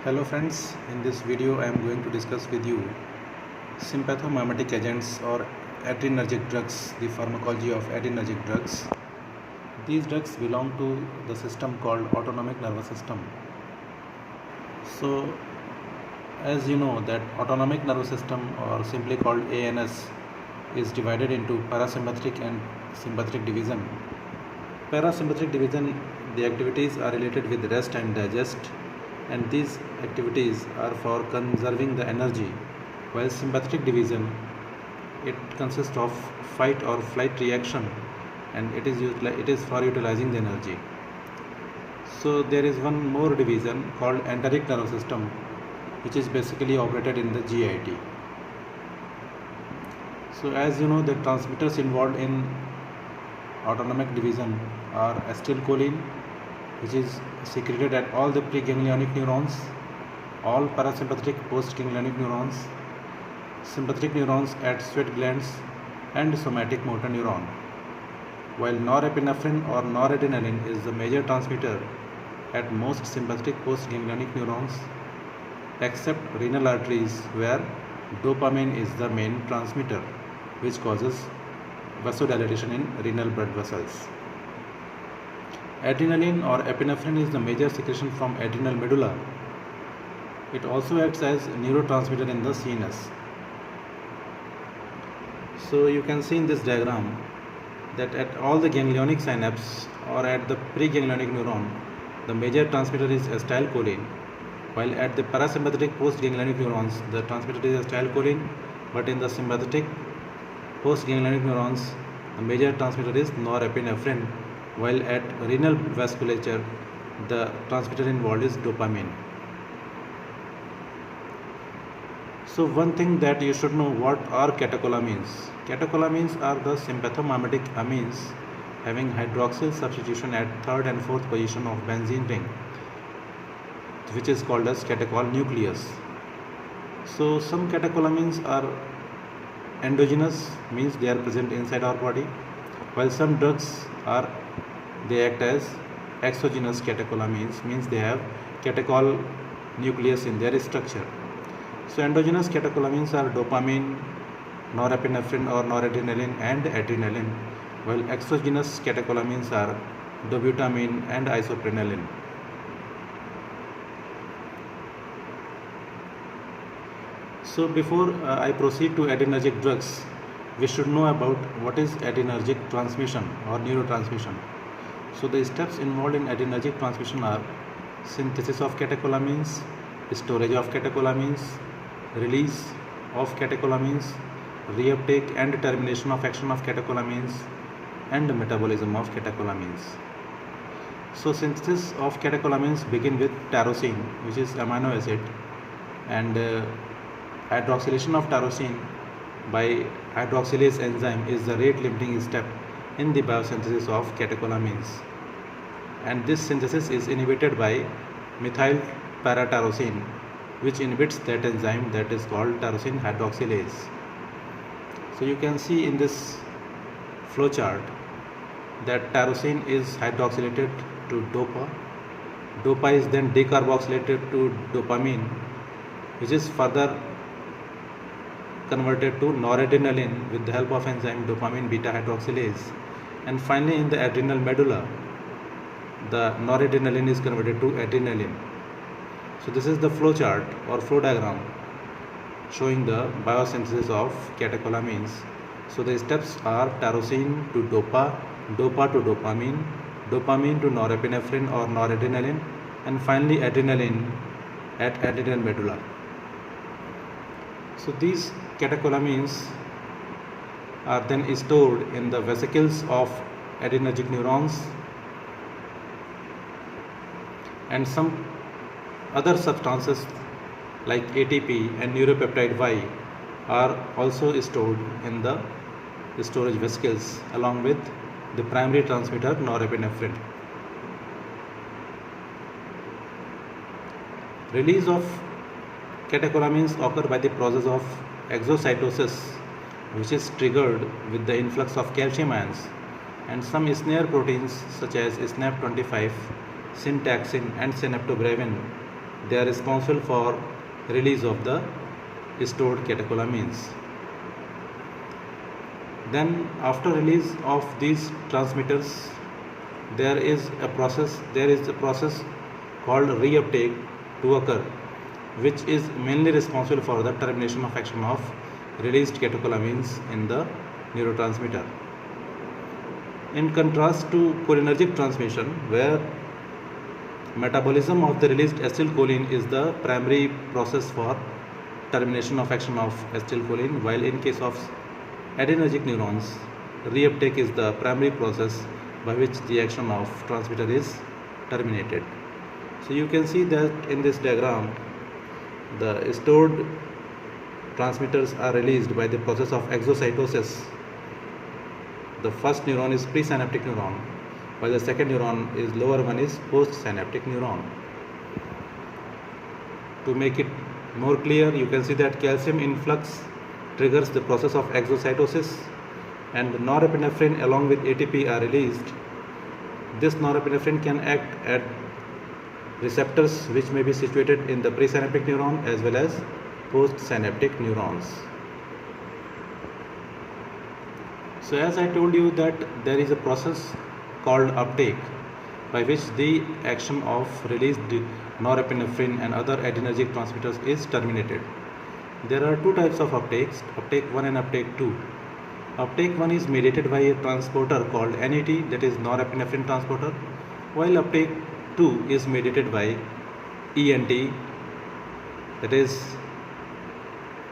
Hello friends, in this video I am going to discuss with you sympathomimetic agents or adrenergic drugs, the pharmacology of adrenergic drugs. These drugs belong to the system called autonomic nervous system. So as you know that autonomic nervous system, or simply called ANS, is divided into parasympathetic and sympathetic division. Parasympathetic division, the activities are related with rest and digest, and these activities are for conserving the energy, while sympathetic division, it consists of fight or flight reaction, and it is for utilizing the energy. So there is one more division called enteric nervous system, which is basically operated in the GIT. So as you know, the transmitters involved in autonomic division are acetylcholine, which is secreted at all the preganglionic neurons, all parasympathetic postganglionic neurons, sympathetic neurons at sweat glands, and somatic motor neuron. While norepinephrine or noradrenaline is the major transmitter at most sympathetic postganglionic neurons, except renal arteries, where dopamine is the main transmitter, which causes vasodilation in renal blood vessels. Adrenaline or epinephrine is the major secretion from adrenal medulla. It also acts as neurotransmitter in the CNS. So you can see in this diagram that at all the ganglionic synapse or at the preganglionic neuron, the major transmitter is acetylcholine, while at the parasympathetic postganglionic neurons, the transmitter is acetylcholine, but in the sympathetic postganglionic neurons, the major transmitter is norepinephrine, while at renal vasculature, the transmitter involved is dopamine. So one thing that you should know, what are catecholamines? Catecholamines are the sympathomimetic amines having hydroxyl substitution at third and fourth position of benzene ring, which is called as catechol nucleus. So some catecholamines are endogenous, means they are present inside our body, while some drugs they act as exogenous catecholamines, means they have catechol nucleus in their structure. So endogenous catecholamines are dopamine, norepinephrine or noradrenaline, and adrenaline, while exogenous catecholamines are dobutamine and isoprenaline. So before I proceed to adrenergic drugs, we should know about what is adrenergic transmission or neurotransmission. So the steps involved in adrenergic transmission are synthesis of catecholamines, storage of catecholamines, release of catecholamines, reuptake and termination of action of catecholamines, and metabolism of catecholamines. So synthesis of catecholamines begin with tyrosine, which is amino acid, and hydroxylation of tyrosine by hydroxylase enzyme is the rate limiting step in the biosynthesis of catecholamines, and this synthesis is inhibited by methyl paratyrosine, which inhibits that enzyme that is called tyrosine hydroxylase. So you can see in this flow chart that tyrosine is hydroxylated to dopa. Dopa is then decarboxylated to dopamine, which is further converted to noradrenaline with the help of enzyme dopamine beta hydroxylase, and finally in the adrenal medulla, the noradrenaline is converted to adrenaline. So this is the flow chart or flow diagram showing the biosynthesis of catecholamines. So the steps are tyrosine to dopa, dopa to dopamine, dopamine to norepinephrine or noradrenaline, and finally adrenaline at adrenal medulla. So these catecholamines are then stored in the vesicles of adrenergic neurons, and some other substances like ATP and neuropeptide Y are also stored in the storage vesicles along with the primary transmitter norepinephrine. Release of catecholamines occur by the process of exocytosis, which is triggered with the influx of calcium ions, and some snare proteins such as SNAP25, syntaxin and synaptobravin they are responsible for release of the stored catecholamines. Then after release of these transmitters, there is a process called reuptake to occur, which is mainly responsible for the termination of action of released catecholamines in the neurotransmitter. In contrast to cholinergic transmission, where metabolism of the released acetylcholine is the primary process for termination of action of acetylcholine, while in case of adrenergic neurons, reuptake is the primary process by which the action of transmitter is terminated. So you can see that in this diagram, the stored transmitters are released by the process of exocytosis. The first neuron is presynaptic neuron, while the second neuron is lower one is postsynaptic neuron. To make it more clear, you can see that calcium influx triggers the process of exocytosis, and norepinephrine along with ATP are released. This norepinephrine can act at receptors which may be situated in the presynaptic neuron as well as postsynaptic neurons. So as I told you that there is a process called uptake by which the action of released norepinephrine and other adrenergic transmitters is terminated. There are two types of uptakes, uptake 1 and uptake 2. Uptake 1 is mediated by a transporter called NAT, that is norepinephrine transporter, while uptake 2 is mediated by ENT, that is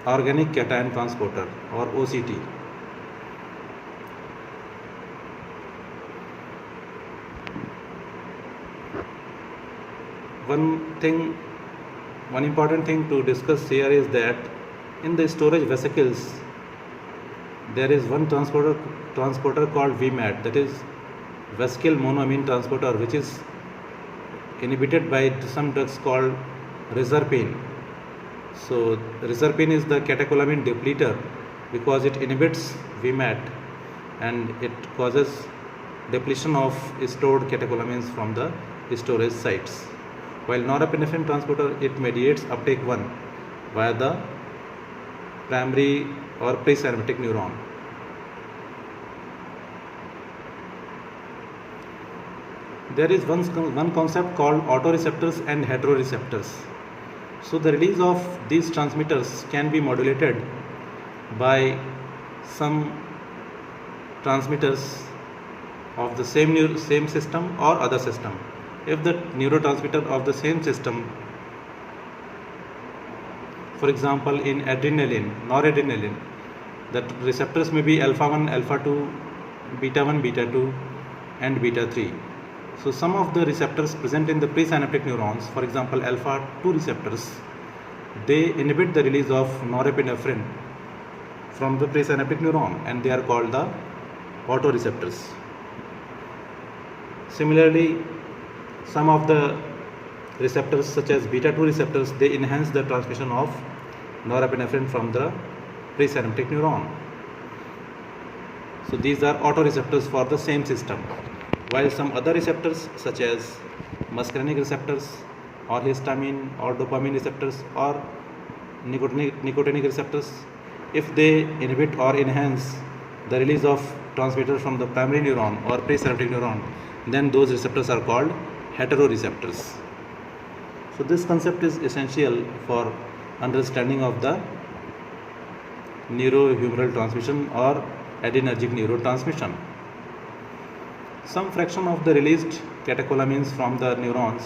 organic cation transporter or OCT. One important thing to discuss here is that in the storage vesicles there is one transporter called VMAT, that is vesicle monoamine transporter, which is inhibited by some drugs called reserpine. So reserpine is the catecholamine depleter because it inhibits VMAT and it causes depletion of stored catecholamines from the storage sites. While norepinephrine transporter, it mediates uptake 1 via the primary or presynaptic neuron. There is one concept called autoreceptors and heteroreceptors. So the release of these transmitters can be modulated by some transmitters of the same system or other system. If the neurotransmitter of the same system, for example in adrenaline, noradrenaline, the receptors may be alpha 1, alpha 2, beta 1, beta 2 and beta 3. So some of the receptors present in the presynaptic neurons, for example alpha 2 receptors, they inhibit the release of norepinephrine from the presynaptic neuron and they are called the autoreceptors. Similarly, some of the receptors such as beta 2 receptors, they enhance the transmission of norepinephrine from the presynaptic neuron. So these are autoreceptors for the same system, while some other receptors such as muscarinic receptors or histamine or dopamine receptors or nicotinic receptors, if they inhibit or enhance the release of transmitter from the primary neuron or presynaptic neuron, then those receptors are called heteroreceptors. So this concept is essential for understanding of the neurohumoral transmission or adrenergic neurotransmission. Some fraction of the released catecholamines from the neurons,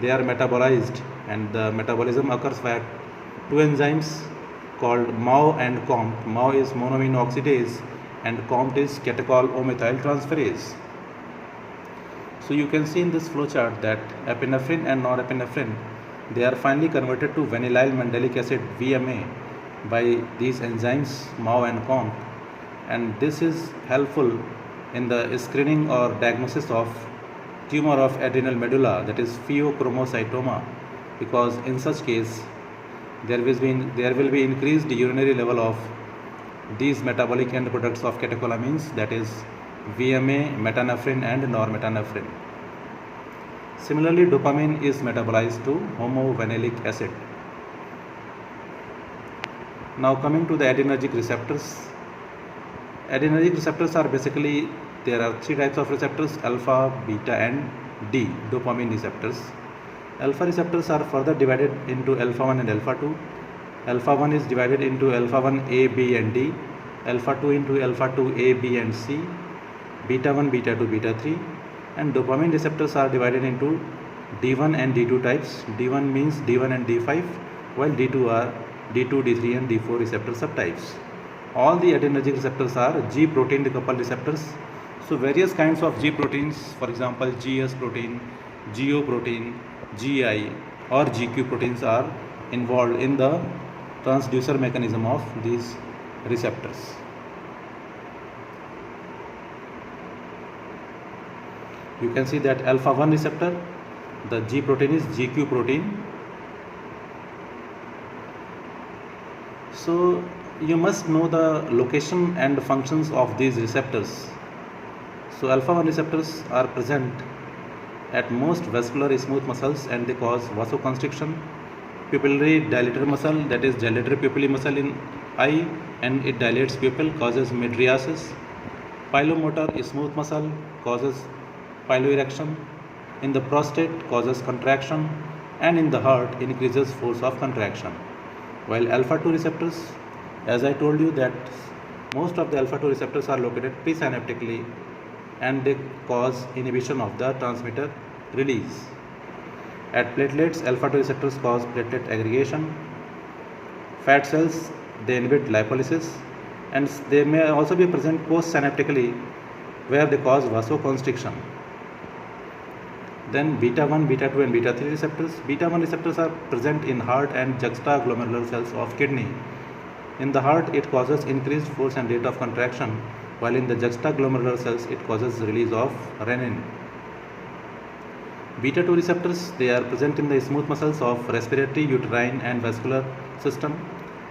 they are metabolized, and the metabolism occurs via two enzymes called MAO and COMT. MAO is monoamine oxidase and COMT is catechol O-methyl transferase. So you can see in this flowchart that epinephrine and norepinephrine, they are finally converted to vanillyl mandelic acid VMA by these enzymes MAO and COMT, and this is helpful in the screening or diagnosis of tumor of adrenal medulla, that is pheochromocytoma, because in such case there will be increased urinary level of these metabolic end products of catecholamines, that is VMA, metanephrine and normetanephrine. Similarly, dopamine is metabolized to homovanillic acid. Now coming to the adrenergic receptors. Adrenergic receptors are basically, there are three types of receptors: alpha, beta and D, dopamine receptors. Alpha receptors are further divided into alpha 1 and alpha 2. Alpha 1 is divided into alpha 1A, B and D, alpha 2 into alpha 2A, B and C, beta 1, beta 2, beta 3, and dopamine receptors are divided into D1 and D2 types. D1 means D1 and D5, while D2 are D2, D3 and D4 receptor subtypes. All the adrenergic receptors are G protein decoupled receptors. So various kinds of G proteins, for example GS protein, GO protein, GI or GQ proteins are involved in the transducer mechanism of these receptors. You can see that alpha 1 receptor, the G protein is GQ protein. So you must know the location and functions of these receptors. So alpha 1 receptors are present at most vascular smooth muscles and they cause vasoconstriction. Pupillary dilator muscle, that is dilatory pupillae muscle in eye, and it dilates pupil, causes mydriasis. Pilomotor smooth muscle causes piloerection. In the prostate causes contraction, and in the heart increases force of contraction. While alpha 2 receptors, as I told you that most of the alpha 2 receptors are located presynaptically and they cause inhibition of the transmitter release. At platelets, alpha 2 receptors cause platelet aggregation. Fat cells, they inhibit lipolysis, and they may also be present postsynaptically where they cause vasoconstriction. Then beta 1, beta 2 and beta 3 receptors. Beta 1 receptors are present in heart and juxtaglomerular cells of kidney. In the heart, it causes increased force and rate of contraction, while in the juxtaglomerular cells, it causes release of renin. Beta 2 receptors, they are present in the smooth muscles of respiratory, uterine and vascular system,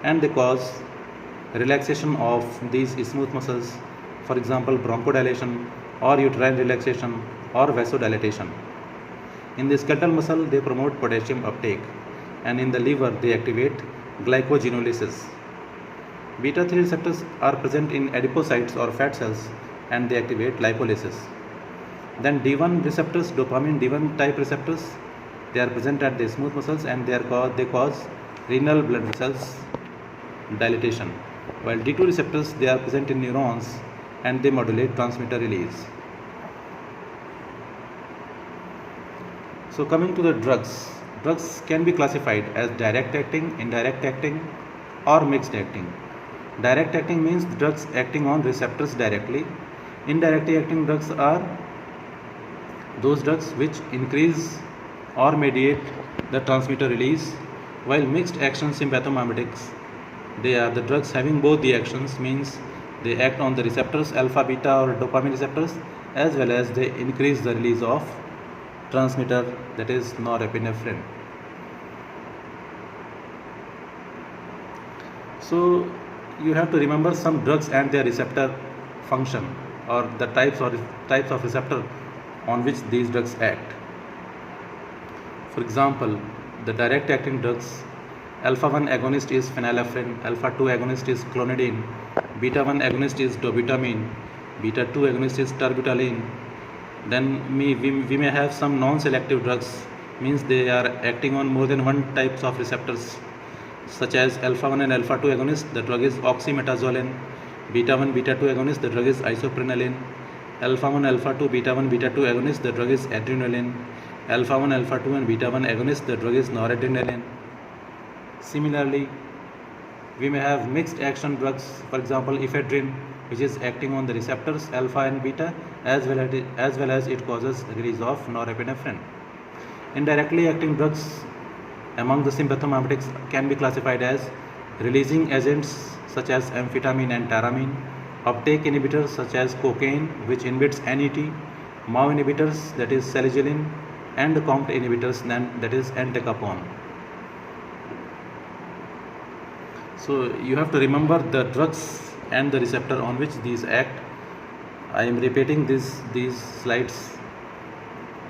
and they cause relaxation of these smooth muscles, for example bronchodilation or uterine relaxation or vasodilatation. In the skeletal muscle, they promote potassium uptake, and in the liver, they activate glycogenolysis. Beta 3 receptors are present in adipocytes or fat cells, and they activate lipolysis. Then D1 receptors, dopamine D1 type receptors, they are present at the smooth muscles and they cause renal blood vessels dilatation. While D2 receptors, they are present in neurons and they modulate transmitter release. So coming to the drugs. Drugs can be classified as direct acting, indirect acting or mixed acting. Direct acting means drugs acting on receptors directly. Indirectly acting drugs are those drugs which increase or mediate the transmitter release, while mixed action sympathomimetics, they are the drugs having both the actions, means they act on the receptors alpha, beta or dopamine receptors, as well as they increase the release of transmitter, that is norepinephrine. So you have to remember some drugs and their receptor function, or the types of receptor on which these drugs act. For example, the direct acting drugs, alpha 1 agonist is phenylephrine, alpha 2 agonist is clonidine, beta 1 agonist is dobutamine, beta 2 agonist is terbutaline. Then we may have some non-selective drugs, means they are acting on more than one types of receptors, such as alpha 1 and alpha 2 agonist, the drug is oxymetazoline, beta 1 beta 2 agonist, the drug is isoprenaline, alpha 1 alpha 2 beta 1 beta 2 agonist, the drug is adrenaline, alpha 1 alpha 2 and beta 1 agonist, the drug is noradrenaline. Similarly, we may have mixed action drugs, for example ephedrine, which is acting on the receptors alpha and beta, as well as it causes release of norepinephrine. Indirectly acting drugs among the sympathomimetics can be classified as releasing agents such as amphetamine and tyramine, uptake inhibitors such as cocaine, which inhibits NET, MAO inhibitors, that is salicylic, and COMT inhibitors, that is entacapone. So you have to remember the drugs and the receptor on which these act. I am repeating these slides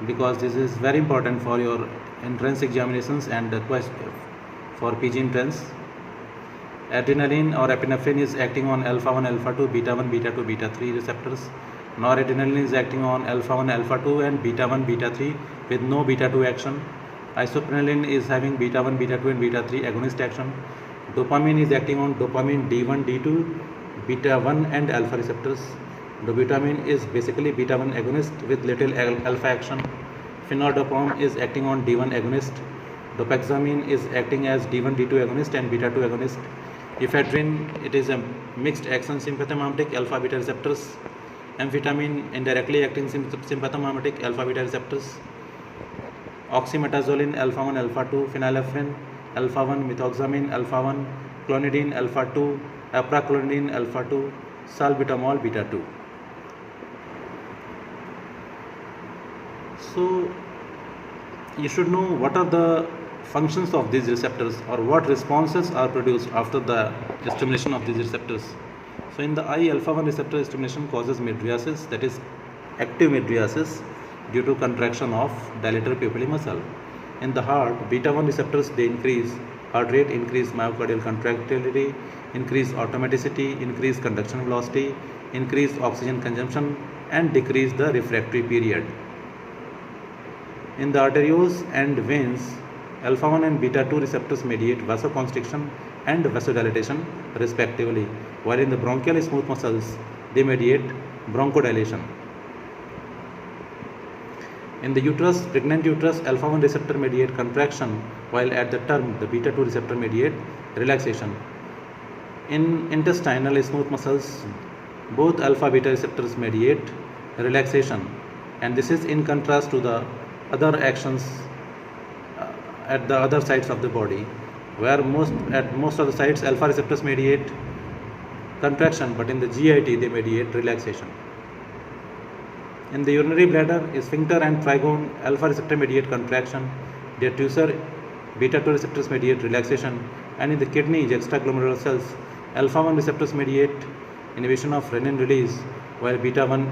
because this is very important for your entrance examinations and for PG entrance. Adrenaline or epinephrine is acting on alpha 1, alpha 2, beta 1, beta 2, beta 3 receptors. Noradrenaline is acting on alpha 1, alpha 2 and beta 1, beta 3 with no beta 2 action. Isoprenaline is having beta 1, beta 2 and beta 3 agonist action. Dopamine is acting on dopamine D1, D2, beta 1 and alpha receptors. Dobutamine is basically beta 1 agonist with little alpha action. Phenordopam is acting on D1 agonist. Dopaxamine is acting as D1, D2 agonist and beta 2 agonist. Ephedrine, it is a mixed action sympathomimetic alpha beta receptors. Amphetamine, indirectly acting sympathomimetic alpha beta receptors. Oxymetazoline alpha 1, alpha 2, phenylephrine alpha 1, methoxamine alpha 1, clonidine alpha 2, apraclonidine alpha 2, salbutamol beta 2. So you should know what are the functions of these receptors or what responses are produced after the stimulation of these receptors. So in the eye, alpha 1 receptor stimulation causes mydriasis, that is active mydriasis due to contraction of dilator pupillae muscle. In the heart, beta 1 receptors, they increase heart rate, increase myocardial contractility, increase automaticity, increase conduction velocity, increase oxygen consumption and decrease the refractory period. In the arterioles and veins, alpha 1 and beta 2 receptors mediate vasoconstriction and vasodilatation respectively, while in the bronchial smooth muscles, they mediate bronchodilation. In the uterus, pregnant uterus, alpha 1 receptor mediate contraction, while at the term, the beta 2 receptor mediate relaxation. In intestinal smooth muscles, both alpha beta receptors mediate relaxation, and this is in contrast to the other actions at the other sites of the body, where at most of the sites alpha receptors mediate contraction, but in the GIT they mediate relaxation. In the urinary bladder, sphincter and trigone, alpha receptor mediate contraction, detrusor, beta 2 receptors mediate relaxation, and in the kidney, juxtaglomerular cells, alpha 1 receptors mediate inhibition of renin release, while beta 1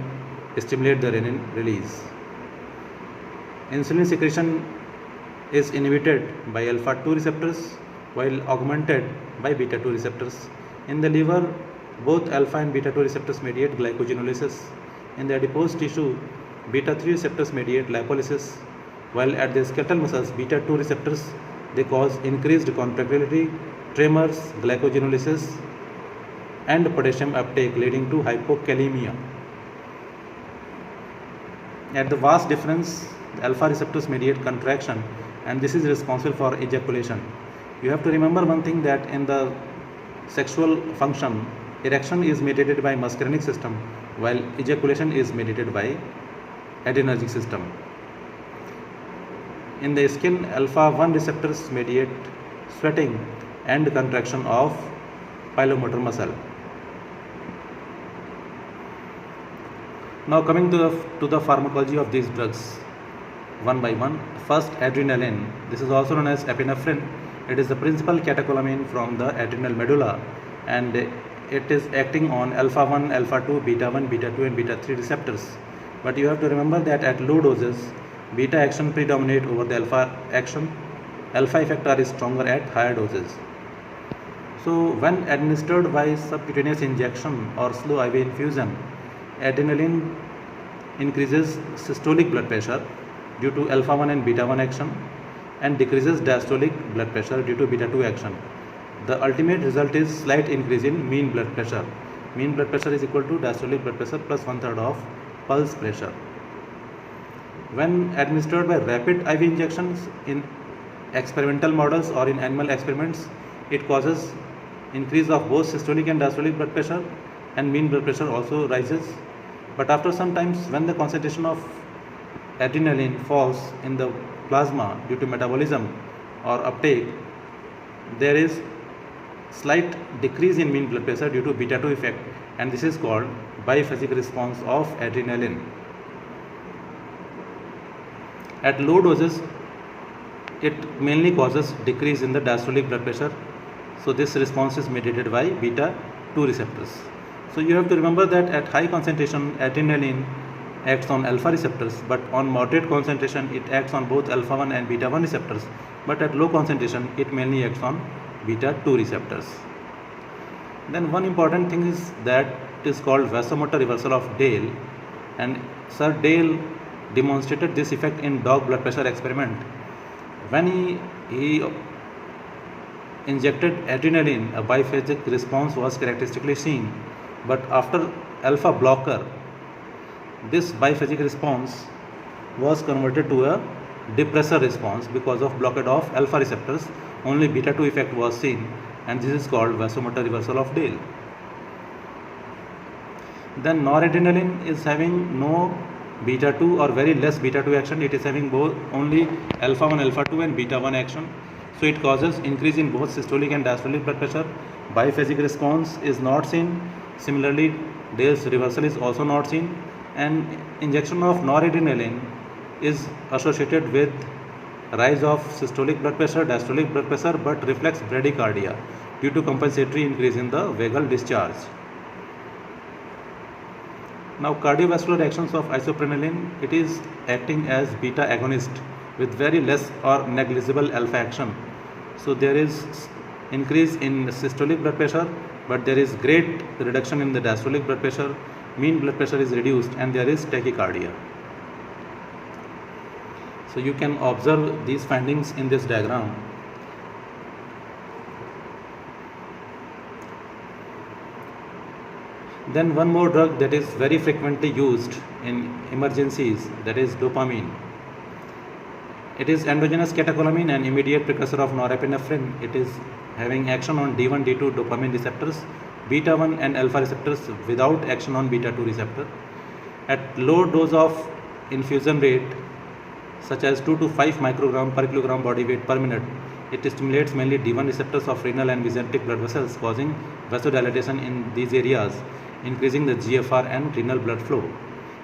stimulate the renin release. Insulin secretion is inhibited by alpha 2 receptors while augmented by beta 2 receptors. In the liver, both alpha and beta 2 receptors mediate glycogenolysis. In the adipose tissue, beta 3 receptors mediate lipolysis, while at the skeletal muscles, beta 2 receptors, they cause increased contractility, tremors, glycogenolysis and potassium uptake, leading to hypokalemia. At the vas deferens, the alpha receptors mediate contraction, and this is responsible for ejaculation. You have to remember one thing, that in the sexual function, erection is mediated by muscarinic system, while ejaculation is mediated by adrenergic system. In the skin, alpha 1 receptors mediate sweating and contraction of pilomotor muscle. Now coming to the pharmacology of these drugs, one by one. First, adrenaline. This is also known as epinephrine. It is the principal catecholamine from the adrenal medulla, and it is acting on alpha 1, alpha 2, beta 1, beta 2 and beta 3 receptors. But you have to remember that at low doses, beta action predominate over the alpha action. Alpha effect are stronger at higher doses. So when administered by subcutaneous injection or slow IV infusion, adrenaline increases systolic blood pressure due to alpha 1 and beta 1 action, and decreases diastolic blood pressure due to beta 2 action. The ultimate result is slight increase in mean blood pressure. Mean blood pressure is equal to diastolic blood pressure plus 1/3 of pulse pressure. When administered by rapid IV injections in experimental models or in animal experiments, it causes increase of both systolic and diastolic blood pressure, and mean blood pressure also rises. But after some times, when the concentration of adrenaline falls in the plasma due to metabolism or uptake, there is slight decrease in mean blood pressure due to beta 2 effect, and this is called biphasic response of adrenaline. At low doses, it mainly causes decrease in the diastolic blood pressure, so this response is mediated by beta 2 receptors. So you have to remember that at high concentration, adrenaline acts on alpha receptors, but on moderate concentration it acts on both alpha 1 and beta 1 receptors, but at low concentration it mainly acts on beta 2 receptors. Then one important thing is that it is called vasomotor reversal of Dale, and Sir Dale demonstrated this effect in dog blood pressure experiment. When he injected adrenaline, a biphasic response was characteristically seen, but after alpha blocker, this biphasic response was converted to a depressor response because of blockade of alpha receptors. Only beta 2 effect was seen, and this is called vasomotor reversal of Dale. Then noradrenaline is having no beta 2 or very less beta 2 action. It is having both only alpha 1, alpha 2 and beta 1 action. So it causes increase in both systolic and diastolic blood pressure. Biphasic response is not seen. Similarly, Dale's reversal is also not seen, and injection of noradrenaline is associated with rise of systolic blood pressure, diastolic blood pressure, but reflex bradycardia due to compensatory increase in the vagal discharge. Now, cardiovascular actions of isoprenaline, it is acting as beta agonist with very less or negligible alpha action. So there is increase in systolic blood pressure, but there is great reduction in the diastolic blood pressure. Mean blood pressure is reduced and there is tachycardia. So you can observe these findings in this diagram. Then one more drug that is very frequently used in emergencies, that is dopamine. It is endogenous catecholamine and immediate precursor of norepinephrine. It is having action on D1, D2 dopamine receptors, beta 1 and alpha receptors without action on beta 2 receptor. At low dose of infusion rate such as 2 to 5 microgram per kilogram body weight per minute, it stimulates mainly D1 receptors of renal and mesenteric blood vessels, causing vasodilatation in these areas, increasing the GFR and renal blood flow.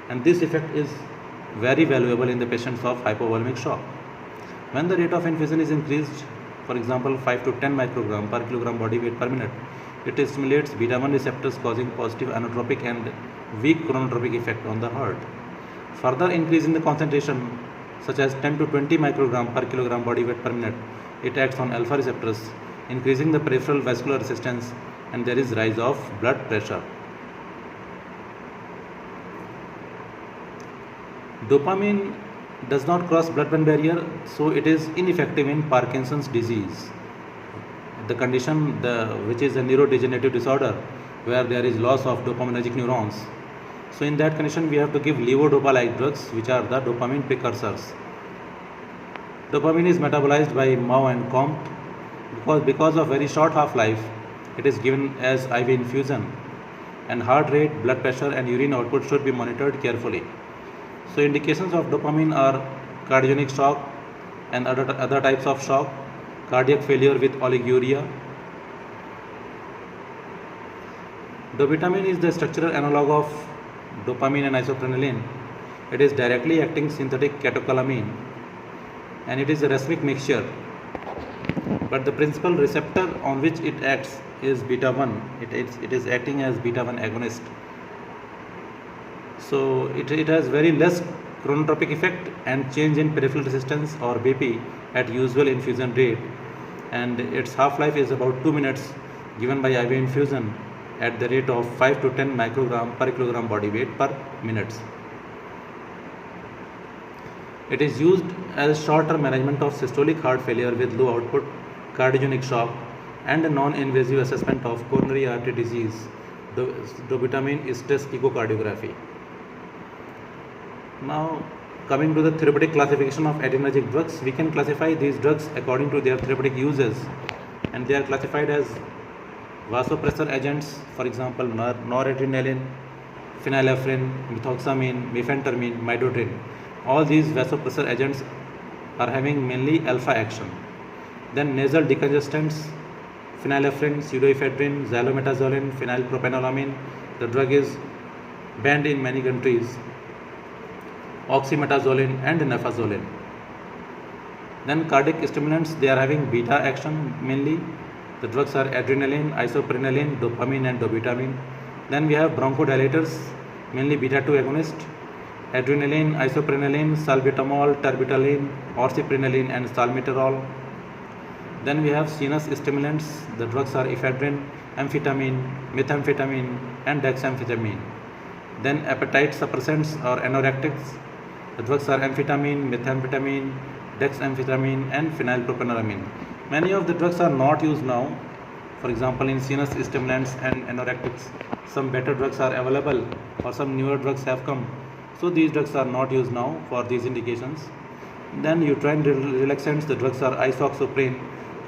And this effect is very valuable in the patients of hypovolemic shock. When the rate of infusion is increased, for example 5 to 10 microgram per kilogram body weight per minute, it stimulates beta 1 receptors, causing positive inotropic and weak chronotropic effect on the heart. Further increase in the concentration such as 10 to 20 microgram per kilogram body weight per minute, it acts on alpha receptors, increasing the peripheral vascular resistance, and there is rise of blood pressure. Dopamine does not cross blood-brain barrier, so it is ineffective in Parkinson's disease, the condition which is a neurodegenerative disorder where there is loss of dopaminergic neurons. So in that condition we have to give levodopa-like drugs, which are the dopamine precursors. Dopamine is metabolized by Mao and Comte. Because of very short half-life, it is given as IV infusion, and heart rate, blood pressure and urine output should be monitored carefully. So indications of dopamine are cardiogenic shock and other types of shock, cardiac failure with oliguria. Dobutamine is the structural analog of dopamine and isoprenaline. It is directly acting synthetic catecholamine, and it is a racemic mixture, but the principal receptor on which it acts is beta 1. It is acting as beta 1 agonist. So it has very less chronotropic effect and change in peripheral resistance or BP at usual infusion rate, and its half-life is about 2 minutes, given by IV infusion at the rate of 5 to 10 microgram per kilogram body weight per minute. It is used as short-term management of systolic heart failure with low output, cardiogenic shock and a non-invasive assessment of coronary artery disease. Dobutamine stress echocardiography. Now, coming to the therapeutic classification of adrenergic drugs, we can classify these drugs according to their therapeutic uses, and they are classified as vasopressor agents, for example noradrenaline, phenylephrine, methoxamine, mephentermine, midodrine. All these vasopressor agents are having mainly alpha action. Then nasal decongestants, phenylephrine, pseudoephedrine, xylometazoline, phenylpropanolone. The drug is banned in many countries. Oxymetazoline and nafazolone. Then cardiac stimulants, they are having beta action mainly. The drugs are adrenaline, isoprenaline, dopamine and dobutamine. Then we have bronchodilators, mainly beta 2 agonist. adrenaline, isoprenaline, salbutamol, terbutaline, orciprenaline, and salmeterol. Then we have CNS stimulants. The drugs are ephedrine, amphetamine, methamphetamine, and dexamphetamine. Then appetite suppressants or anorectics. The drugs are amphetamine, methamphetamine, dexamphetamine, and phenylpropanolamine. Many of the drugs are not used now. For example, in CNS stimulants and anorectics, some better drugs are available or some newer drugs have come. So these drugs are not used now for these indications. Then uterine relaxants, the drugs are isoxaprine,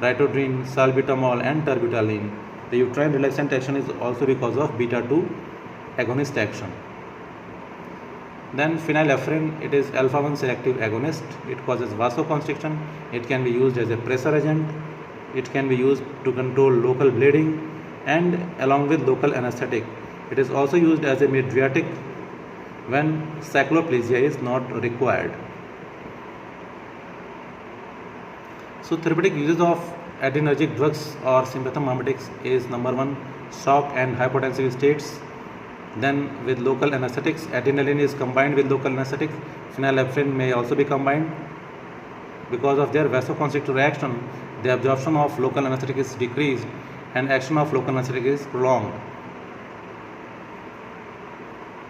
ritodrine, salbutamol, and terbutaline. The uterine relaxant action is also because of beta-2 agonist action. Then phenylephrine, it is alpha-1 selective agonist. It causes vasoconstriction. It can be used as a pressor agent. It can be used to control local bleeding and along with local anesthetic. It is also used as a mydriatic when sacroplegia is not required. So therapeutic uses of adrenergic drugs or sympathomimetics is number 1, shock and hypotensive states. Then with local anesthetics, adrenaline is combined with local anesthetics. Phenylephrine may also be combined. Because of their vasoconstrictor action, the absorption of local anesthetic is decreased and action of local anesthetic is prolonged.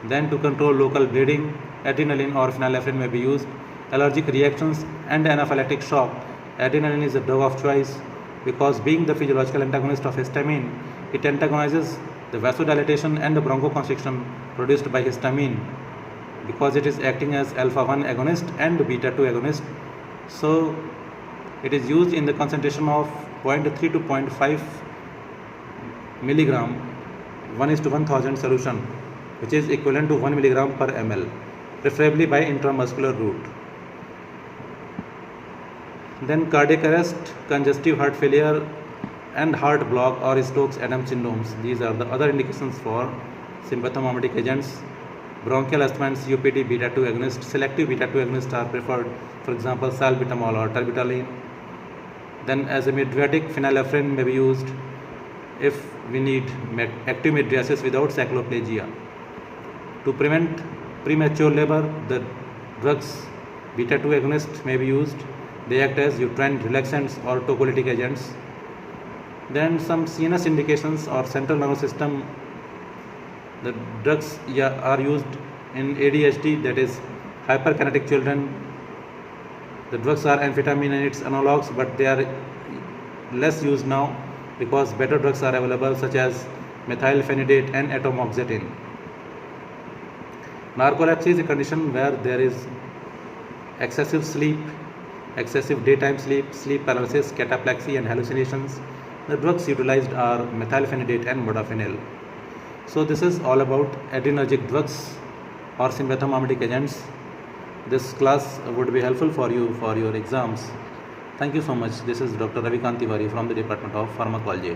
Then to control local bleeding, adrenaline or phenylephrine may be used. Allergic reactions and anaphylactic shock, adrenaline is a drug of choice because being the physiological antagonist of histamine, it antagonizes the vasodilatation and the bronchoconstriction produced by histamine because it is acting as alpha-1 agonist and beta-2 agonist. So it is used in the concentration of 0.3 to 0.5 milligram 1:1000 solution, which is equivalent to 1 milligram per ml, preferably by intramuscular route. Then cardiac arrest, congestive heart failure, and heart block or Stokes-Adams syndromes. These are the other indications for sympathomimetic agents. Bronchial asthma and COPD beta-2 agonist, selective beta-2 agonists are preferred, for example salbutamol or terbutaline. Then as a mydriatic, phenylephrine may be used if we need active mydriasis without sacroplegia. To prevent premature labor, the drugs beta-2 agonists may be used. They act as uterine relaxants or tocolytic agents. Then some CNS indications or central nervous system, the drugs are used in ADHD, that is hyperkinetic children. The drugs are amphetamine and its analogs, but they are less used now because better drugs are available such as methylphenidate and atomoxetine. Narcolepsy is a condition where there is excessive sleep, excessive daytime sleep, sleep paralysis, cataplexy and hallucinations. The drugs utilized are methylphenidate and modafinil. So this is all about adrenergic drugs or sympathomimetic agents. This class would be helpful for you for your exams. Thank you so much. This is Dr. Ravikant Tiwari from the Department of Pharmacology.